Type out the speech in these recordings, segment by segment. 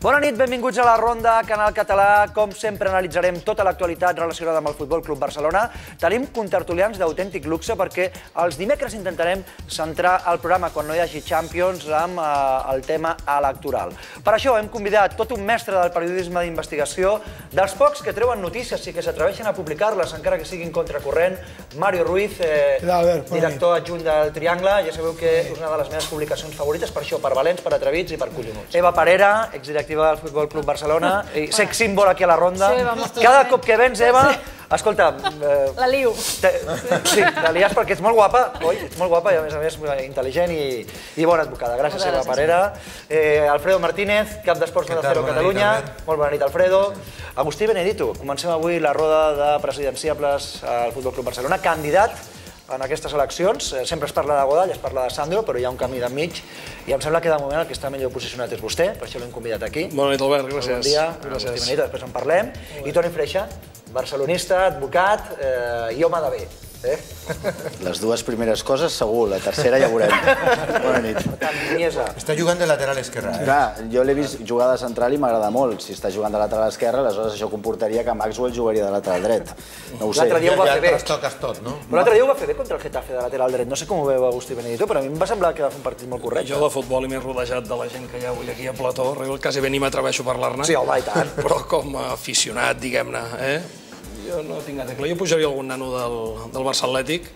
Bona nit, benvinguts a la Ronda, Canal Català. Com sempre analitzarem tota l'actualitat relacionada amb el Futbol Club Barcelona. Tenim contertulians d'autèntic luxe perquè els dimecres intentarem centrar el programa quan no hi hagi Champions amb el tema electoral. Per això hem convidat tot un mestre del periodisme d'investigació, dels pocs que treuen notícies i que s'atreveixen a publicar-les encara que siguin contracorrent, Mario Ruiz, director adjunt del Triangle. Ja sabeu que és una de les meves publicacions favorites, per això, per valents, per atrevits i per collonuts. Eva Parera, exdirectiva del Futbol Club Barcelona, i sex símbol aquí a la Ronda. Cada cop que vens, Eva, escolta... La liu. Sí, la lies perquè ets molt guapa, oi? Ets molt guapa i a més intel·ligent i bona advocada. Gràcies, Eva Parera. Alfredo Martínez, cap d'Esports de Cero Catalunya. Molt bona nit, Alfredo. Agustí Benedito, comencem avui la roda de presidenciables al Futbol Club Barcelona. Candidat en aquestes eleccions. Sempre es parla de Godall, es parla de Sandro, però hi ha un camí d'enmig i em sembla que de moment el que està millor posicionat és vostè, per això l'hem convidat aquí. Bona nit, Albert, gràcies. Bon dia, Agustí Benedito, després en parlem. I Toni Freixa, barcelonista, advocat i home de bé. Les dues primeres coses segur, la tercera ja veurem. Bona nit. Està jugant de lateral esquerra. Clar, jo l'he vist jugar de central i m'agrada molt. Si està jugant de lateral esquerra, aleshores això comportaria que Maxwell jugaria de lateral dret. No ho sé. L'altre dia ho va fer bé. Ja toques tot, no? Però l'altre dia ho va fer bé contra el Getafe de lateral dret. No sé com ho veu Agustí Benedito, però a mi em va semblar que va fer un partit molt correcte. Jo de futbol i m'he rodejat de la gent que hi ha avui aquí a Plató. Quasi bé ni m'atreveixo a parlar-ne. Sí, home, i tant. Però com a aficionat, diguem-ne, jo no tinc gaire clar. Jo pujaria algun nano del Barça Atlètic.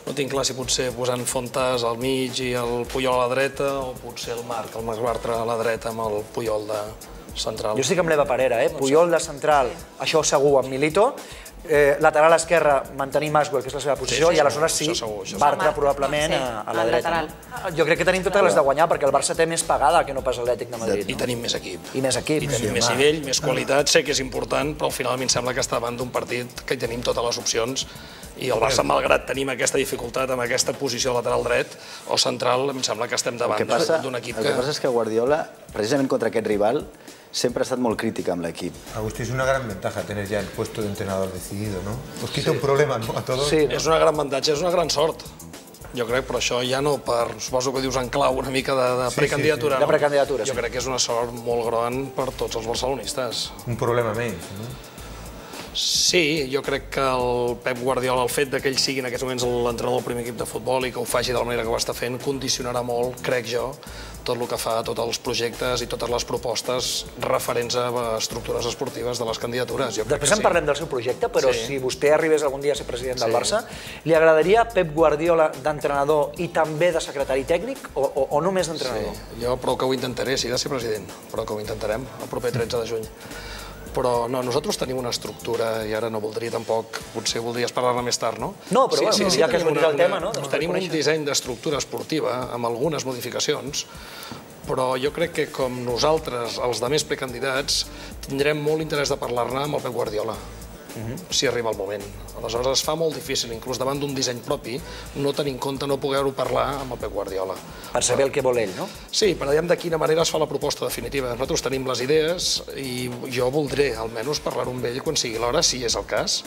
No tinc clar si potser posant Fontas al mig i el Puyol a la dreta o potser el Marc Bartra a la dreta amb el Puyol de central. Jo estic amb l'Eva Parera, Puyol de central, això segur amb Milito. Lateral esquerra, mantenir Maxwell, que és la seva posició, i aleshores sí, Bartra probablement a la dreta. Jo crec que tenim totes les de guanyar, perquè el Barça té més pagada que no pas l'Atlètic de Madrid. I tenim més equip. I més equip. I tenim més nivell, més qualitat. Sé que és important, però al final a mi em sembla que està davant d'un partit que hi tenim totes les opcions. I el Barça, malgrat tenim aquesta dificultat amb aquesta posició lateral dret o central, em sembla que estem davant d'un equip que... El que passa és que Guardiola, precisament contra aquest rival, siempre ha estat molt crític amb l'equip. Agustí, es una gran ventaja tener ya el puesto de entrenador decidido, ¿no? Os quita un problema, ¿no? A todos. Sí, és una gran avantatge, és una gran sort. Jo crec, però això ja no per, suposo que dius en clau una mica de precandidatura, no? De precandidatura, sí. Jo crec que és una sort molt gran per tots els barcelonistes. Un problema menys, no? Sí, jo crec que el Pep Guardiola, el fet que ell sigui en aquests moments l'entrenador del primer equip de futbol i que ho faci de la manera que ho està fent, condicionarà molt, crec jo, tot el que fa, tots els projectes i totes les propostes referents a estructures esportives de les candidatures. Després en parlem del seu projecte, però si vostè arribés algun dia a ser president del Barça, li agradaria Pep Guardiola d'entrenador i també de secretari tècnic o només d'entrenador? Sí, jo prou que ho intentaré, si he de ser president, prou que ho intentarem el proper 13 de juny. Però no, nosaltres tenim una estructura, i ara no voldria tampoc, potser voldries parlar-ne més tard, no? No, però ja que es volia el tema, no? Tenim un disseny d'estructura esportiva amb algunes modificacions, però jo crec que com nosaltres, els de més precandidats, tindrem molt interès de parlar-ne amb el Pep Guardiola, si arriba el moment. Aleshores es fa molt difícil, inclús davant d'un disseny propi, no tenir en compte no poder-ho parlar amb el Pep Guardiola. Per saber el que vol ell, no? Sí, per veure de quina manera es fa la proposta definitiva. Nosaltres tenim les idees i jo voldré almenys parlar-ho amb ell quan sigui l'hora, si és el cas,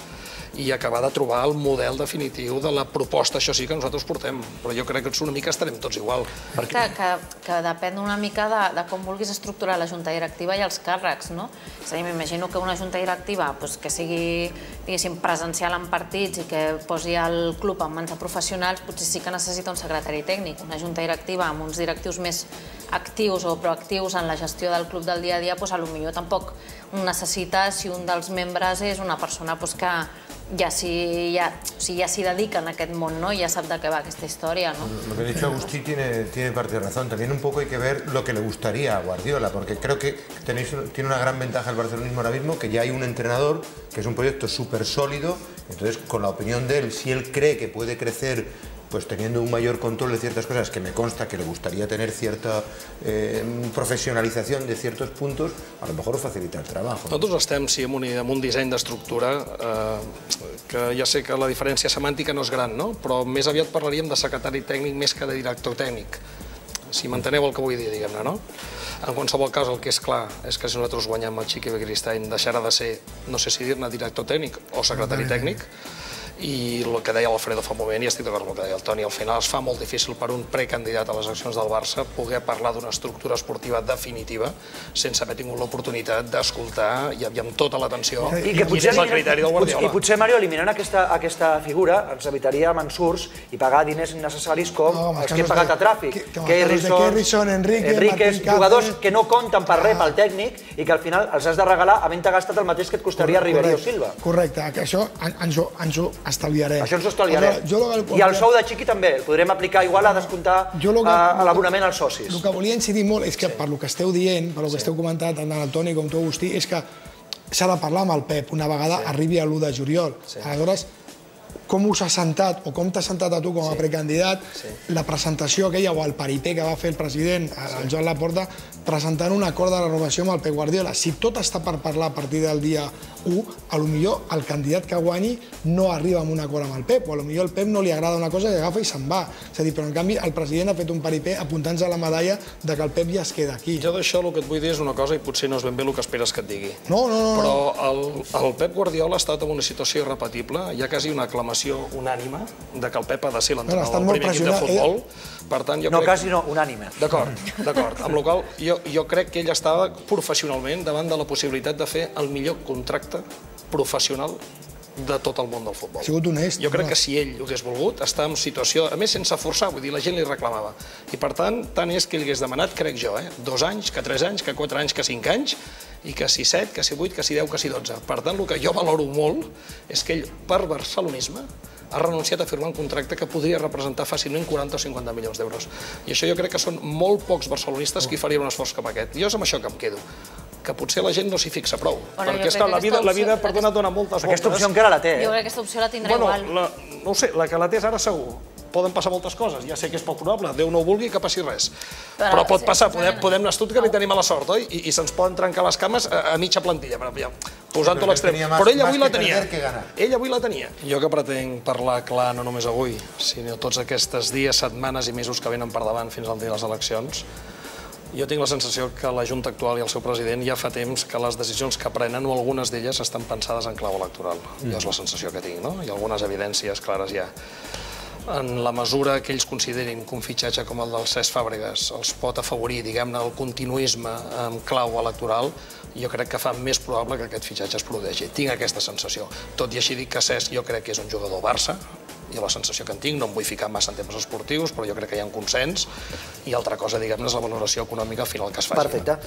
i acabar de trobar el model definitiu de la proposta, això sí que nosaltres portem, però jo crec que una mica estarem tots igual. Que depèn una mica de com vulguis estructurar la junta directiva i els càrrecs, no? És a dir, m'imagino que una junta directiva que sigui, diguéssim, presencial en partits i que posi el club en mans de professionals, potser sí que necessita un secretari tècnic. Una junta directiva amb uns directius més actius o proactius en la gestió del club del dia a dia, potser tampoc necessita si un dels membres és una persona que ya s'hi dedica en aquest món, ¿no? Ya sabe de qué va esta historia, ¿no? Lo que ha dicho Agustí tiene parte de razón. También un poco hay que ver lo que le gustaría a Guardiola, porque creo que tiene una gran ventaja el barcelonismo ahora mismo, que ya hay un entrenador, que es un proyecto súper sólido. Entonces, con la opinión de él, si él cree que puede crecer pues teniendo un mayor control de ciertas cosas, que me consta que le gustaría tener cierta professionalització de ciertos puntos, a lo mejor facilita el trabajo. Nosaltres estem, sí, amb un disseny d'estructura que ja sé que la diferència semàntica no és gran, no? Però més aviat parlaríem de secretari tècnic més que de director tècnic, si manteneu el que vull dir, diguem-ne, no? En qualsevol cas, el que és clar és que si nosaltres guanyem el Xiqui Begiristain deixarà de ser, no sé si dir-ne director tècnic o secretari tècnic, i el que deia l'Alfredo fa un moment, i estic d'acord amb el que deia el Toni, al final es fa molt difícil per un precandidat a les eleccions del Barça poder parlar d'una estructura esportiva definitiva sense haver tingut l'oportunitat d'escoltar i amb tota l'atenció quin és el criteri del Guardiola. I potser, Mario, eliminant aquesta figura ens evitaria mensurs i pagar diners innecessaris com els que hem pagat a Tràfic. Keirson, Enrique, jugadors que no compten per res pel tècnic i que al final els has de regalar havent-te gastat el mateix que et costaria Ribéry o Silva. Correcte, que això ens ho estalviarem. Això ens ho estalviarem. I el sou de Chiqui també, el podrem aplicar igual a descomptar l'abonament als socis. El que volia incidir molt és que per lo que esteu dient, per lo que esteu comentant tant el Toni com tu, Agustí, és que s'ha de parlar amb el Pep una vegada arribi a l'1 de juliol. Aleshores, com us ha sentat, o com t'ha sentat a tu com a precandidat, la presentació aquella o el paripé que va fer el president, el Joan Laporta, presentant un acord de renovació amb el Pep Guardiola. Si tot està per parlar a partir del dia 1, potser el candidat que guanyi no arriba a un acord amb el Pep, o potser al Pep no li agrada una cosa i agafa i se'n va. És a dir, però en canvi el president ha fet un paripé apuntant-se a la medalla de que el Pep ja es queda aquí. Jo d'això el que et vull dir és una cosa i potser no és ben bé el que esperes que et digui. No. Però el Pep Guardiola ha estat en una situació irrepetible, hi ha quasi una aclamació unànime de que el Pep ha de ser l'entrenador del primer equip de futbol. No, quasi no, unànime. D'acord. Amb la qual cosa jo crec que ell estava professionalment davant de la possibilitat de fer el millor contracte professional de tot el món del futbol. Ha sigut honest. Jo crec que si ell ho hagués volgut, estar en situació, a més sense forçar, vull dir, la gent li reclamava. I per tant és que ell hagués demanat, crec jo, 2 anys, que 3 anys, que 4 anys, que 5 anys, i que si 7, que si 8, que si 10, que si 12. Per tant, el que jo valoro molt és que ell, per barcelonisme, ha renunciat a firmar un contracte que podria representar fàcilment 40 o 50 milions d'euros. I això jo crec que són molt pocs barcelonistes qui farien un esforç com aquest. Jo és amb això que em quedo, que potser la gent no s'hi fixa prou. Perquè és que la vida, perdona, dona moltes voltes. Aquesta opció encara la té, Jo crec que aquesta opció la tindrà igual. No ho sé, la que la té ara segur. Poden passar moltes coses, ja sé que és poc probable, Déu no ho vulgui que passi res. Però pot passar, podem anar a Stuttgart i tenim mala sort, oi? I se'ns poden trencar les cames a mitja plantilla, posant-ho a l'extrem. Però ell avui la tenia. Ell avui la tenia. Jo que pretenc parlar clar no només avui, sinó tots aquests dies, setmanes i mesos que venen per davant fins al dia de les eleccions, jo tinc la sensació que la Junta actual i el seu president ja fa temps que les decisions que prenen, o algunes d'elles, estan pensades en clau electoral. Jo és la sensació que tinc, no? I algunes evidències clares ja. En la mesura que ells considerin que un fitxatge com el del Cesc Fàbregas els pot afavorir, diguem-ne, el continuisme en clau electoral, jo crec que fa més probable que aquest fitxatge es produeixi. Tinc aquesta sensació. Tot i així dic que Cesc jo crec que és un jugador Barça, i la sensació que en tinc, no em vull ficar massa en temes esportius, però jo crec que hi ha un consens, i altra cosa, diguem-ne, és la valoració econòmica final que es faci. Perfecte.